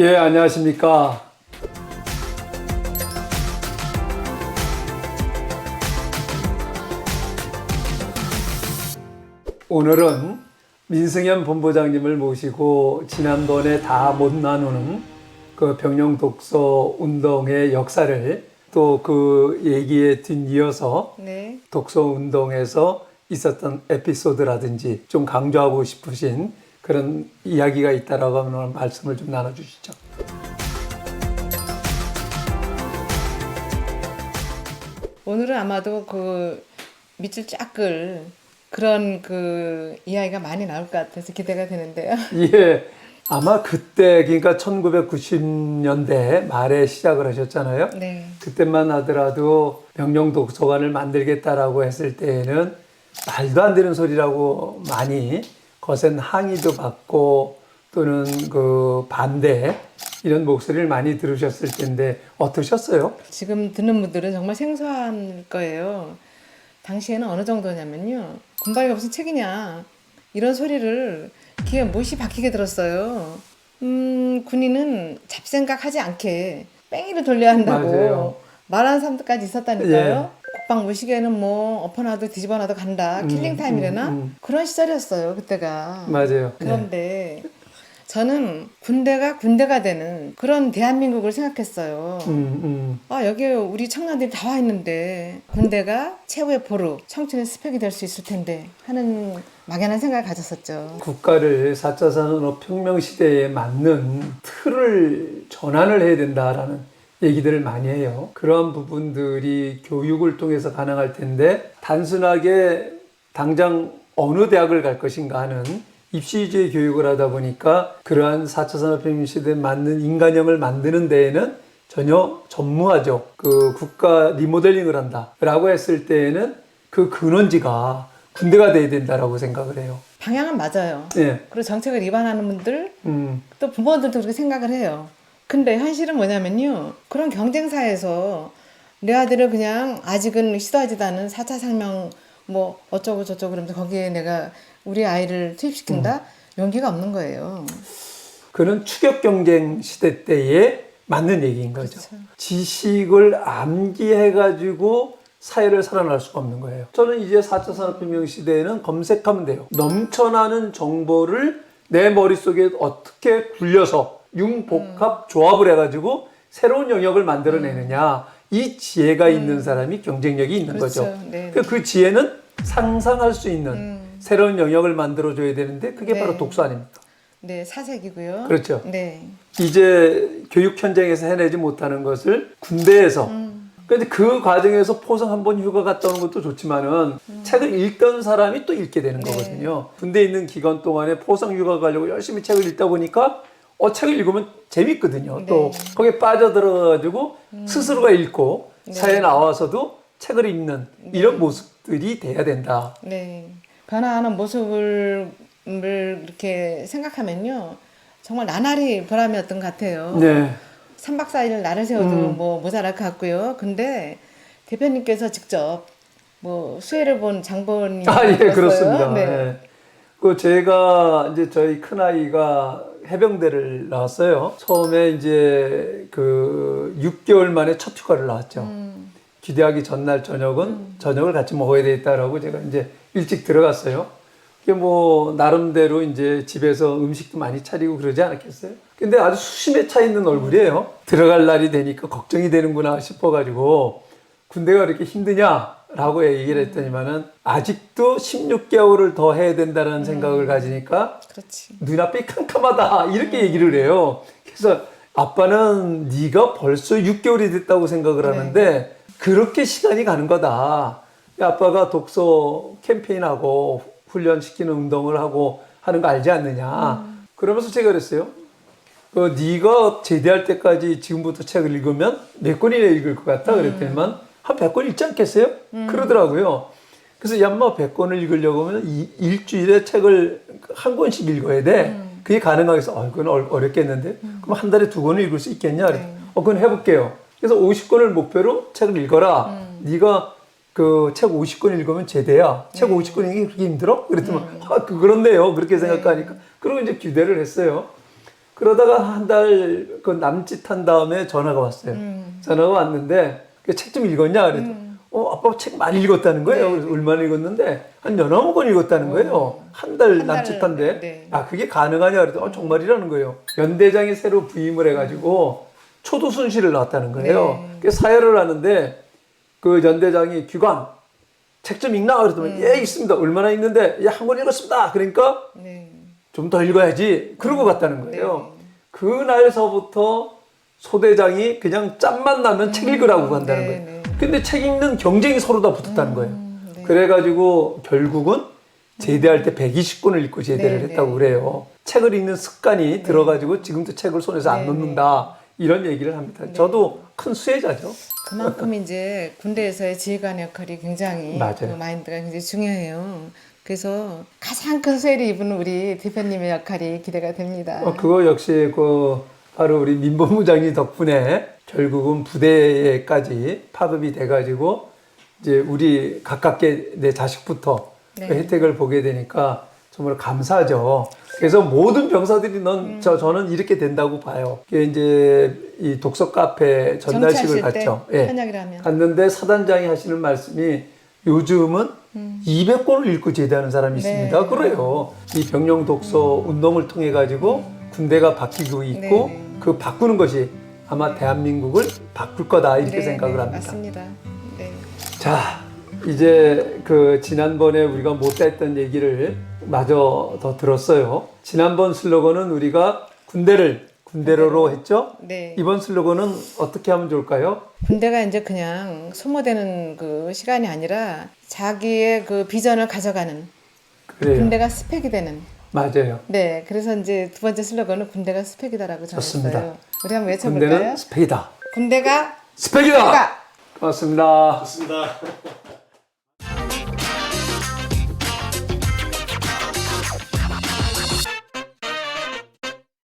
예, 안녕하십니까. 오늘은 민승현 본부장님을 모시고 지난번에 다 못 나누는 그 병영 독서 운동의 역사를 또 그 얘기에 뒷이어서 네. 독서 운동에서 있었던 에피소드라든지 좀 강조하고 싶으신 그런 이야기가 있다라고 하면 오늘 말씀을 좀 나눠주시죠. 오늘은 아마도 그 밑줄 쫙 끌 그런 그 이야기가 많이 나올 것 같아서 기대가 되는데요. 예, 아마 그때 그러니까 1990년대 말에 시작을 하셨잖아요. 네. 그때만 하더라도 병영 독서관을 만들겠다라고 했을 때에는 말도 안 되는 소리라고 많이 거센 항의도 받고 또는 그 반대 이런 목소리를 많이 들으셨을 텐데 어떠셨어요? 지금 듣는 분들은 정말 생소한 거예요. 당시에는 어느 정도냐면요. 군발이가 무슨 책이냐. 이런 소리를 귀에 못이 박히게 들었어요. 군인은 잡생각하지 않게 뺑이를 돌려야 한다고 맞아요. 말하는 사람들까지 있었다니까요. 예. 국방 무시개는 뭐 엎어놔도 뒤집어놔도 간다. 킬링타임이래나? 그런 시절이었어요. 그때가. 맞아요. 그런데 저는 군대가 되는 그런 대한민국을 생각했어요. 아, 여기에 우리 청년들이 다 와 있는데 군대가 최후의 보루, 청춘의 스펙이 될 수 있을 텐데 하는 막연한 생각을 가졌었죠. 국가를 4차 산업혁명 시대에 맞는 틀을 전환을 해야 된다라는 얘기들을 많이 해요. 그러한 부분들이 교육을 통해서 가능할 텐데 단순하게 당장 어느 대학을 갈 것인가 하는 입시 위주의 교육을 하다 보니까 그러한 4차 산업혁명 시대에 맞는 인간형을 만드는 데에는 전혀 전무하죠. 그 국가 리모델링을 한다라고 했을 때에는 그 근원지가 군대가 돼야 된다라고 생각을 해요. 방향은 맞아요. 예. 그리고 정책을 위반하는 분들, 음. 또 부모들도 그렇게 생각을 해요. 근데 현실은 뭐냐면요. 그런 경쟁사에서 내 아들을 그냥 아직은 시도하지도 않은 4차 산명 뭐 어쩌고 저쩌고 그러면서 거기에 내가 우리 아이를 투입시킨다? 용기가 없는 거예요. 그는 추격 경쟁 시대 때에 맞는 얘기인 거죠. 그렇죠. 지식을 암기해가지고 사회를 살아날 수가 없는 거예요. 저는 이제 4차 산업혁명 시대에는 검색하면 돼요. 넘쳐나는 정보를 내 머릿속에 어떻게 굴려서 융복합 조합을 해가지고 새로운 영역을 만들어내느냐. 이 지혜가 있는 사람이 경쟁력이 있는 그렇죠. 거죠. 네. 그 지혜는 상상할 수 있는 새로운 영역을 만들어줘야 되는데 그게 네. 바로 독서 아닙니까? 네, 사색이고요. 그렇죠. 네. 이제 교육 현장에서 해내지 못하는 것을 군대에서 근데 그 과정에서 포상 한 번 휴가 갔다 오는 것도 좋지만은 책을 읽던 사람이 또 읽게 되는 네. 거거든요. 군대에 있는 기간 동안에 포상 휴가 가려고 열심히 책을 읽다 보니까 책을 읽으면 재밌거든요. 네. 또 거기에 빠져들어가지고 스스로가 읽고 사회에 나와서도 책을 읽는 이런 모습들이 돼야 된다. 네. 변화하는 모습을 이렇게 생각하면요. 정말 나날이 보람이었던 것 같아요. 네. 3박 4일 날을 세워도 뭐 모자랄 것 같고요. 근데 대표님께서 직접 뭐 수혜를 본 장본이 예, 그렇습니다. 네. 예. 그 제가 이제 저희 큰아이가 해병대를 나왔어요. 처음에 이제 그 6개월 만에 첫 휴가를 나왔죠. 기대하기 전날 저녁을 같이 먹어야 되겠다라고 제가 이제 일찍 들어갔어요. 그게 뭐 나름대로 이제 집에서 음식도 많이 차리고 그러지 않았겠어요? 근데 아주 수심에 차 있는 얼굴이에요. 들어갈 날이 되니까 걱정이 되는구나 싶어가지고 군대가 그렇게 힘드냐라고 얘기를 했더니만은 아직도 16개월을 더 해야 된다는 생각을 가지니까 그렇지. 눈앞이 캄캄하다 이렇게 얘기를 해요. 그래서 아빠는 네가 벌써 6개월이 됐다고 생각을 하는데 그렇게 시간이 가는 거다. 아빠가 독서 캠페인하고 훈련시키는 운동을 하고 하는 거 알지 않느냐. 그러면서 제가 그랬어요. 네가 제대할 때까지 지금부터 책을 읽으면 몇 권이나 읽을 것 같다 그랬더니만 한 100권 읽지 않겠어요? 그러더라고요. 그래서 야마 100권을 읽으려고 하면 일주일에 책을 한 권씩 읽어야 돼. 그게 가능하겠어. 그건 어렵겠는데. 그럼 한 달에 2권을 읽을 수 있겠냐? 그건 해볼게요. 그래서 50권을 목표로 책을 읽어라. 네가 그 책 50권 읽으면 제대야. 책 50권 읽기 그렇게 힘들어? 그랬더니 그렇네요. 그렇게 생각하니까. 그리고 이제 규대를 했어요. 그러다가 한 달 그 남짓한 다음에 전화가 왔어요. 전화가 왔는데 책 좀 읽었냐? 그래서 아빠 책 많이 읽었다는 거예요. 네. 그래서 얼마나 읽었는데 한 열한 권 읽었다는 거예요. 한 달 한 달, 남짓한데 네. 아 그게 가능하냐? 그래서 정말이라는 거예요. 연대장이 새로 부임을 해가지고 초도순실을 나왔다는 거예요. 네. 그래서 사회를 하는데 그 연대장이 귀관 책 좀 읽나? 그랬더니 예 읽습니다. 얼마나 읽는데 예 한 권 읽었습니다. 그러니까 네. 좀 더 읽어야지. 그러고 갔다는 거예요. 네. 그날서부터 소대장이 그냥 짬만 나면 책 읽으라고 한다는 네, 거예요. 네. 근데 책 읽는 경쟁이 서로 다 붙었다는 거예요. 네. 그래가지고 결국은 제대할 때 120권을 읽고 제대를 네, 했다고 네. 그래요. 책을 읽는 습관이 들어가지고 지금도 책을 손에서 안 네, 놓는다. 이런 얘기를 합니다. 저도 큰 수혜자죠. 그만큼 이제 군대에서의 지휘관 역할이 굉장히 맞아요. 그 마인드가 굉장히 중요해요. 그래서 가장 큰 수혜를 입은 우리 대표님의 역할이 기대가 됩니다. 그거 역시 바로 우리 민본부장님 덕분에 결국은 부대에까지 파급이 돼가지고 이제 우리 가깝게 내 자식부터 네. 그 혜택을 보게 되니까 정말 감사하죠. 그래서 모든 병사들이 저는 이렇게 된다고 봐요. 이게 이제 이 독서 카페 전달식을 정치하실 갔죠. 때 예. 현역이라면. 갔는데 사단장이 하시는 말씀이 요즘은 200권을 읽고 제대하는 사람이 있습니다. 네. 그래요. 이 병영 독서 운동을 통해 가지고 군대가 바뀌고 있고 네. 그 바꾸는 것이 아마 대한민국을 바꿀 거다 이렇게 네, 생각을 네, 합니다. 맞습니다. 네. 자, 이제 그 지난번에 우리가 못했던 얘기를 마저 더 들었어요. 지난번 슬로건은 우리가 군대로로 했죠. 네. 이번 슬로건은 어떻게 하면 좋을까요? 군대가 이제 그냥 소모되는 그 시간이 아니라 자기의 그 비전을 가져가는 그래요. 군대가 스펙이 되는. 맞아요. 네, 그래서 이제 두 번째 슬로건은 군대가 스펙이다라고 좋습니다. 정했어요. 우리 한번 외쳐볼까요? 군대는 스펙이다. 군대가 스펙이다. 스펙이다. 고맙습니다. 좋습니다.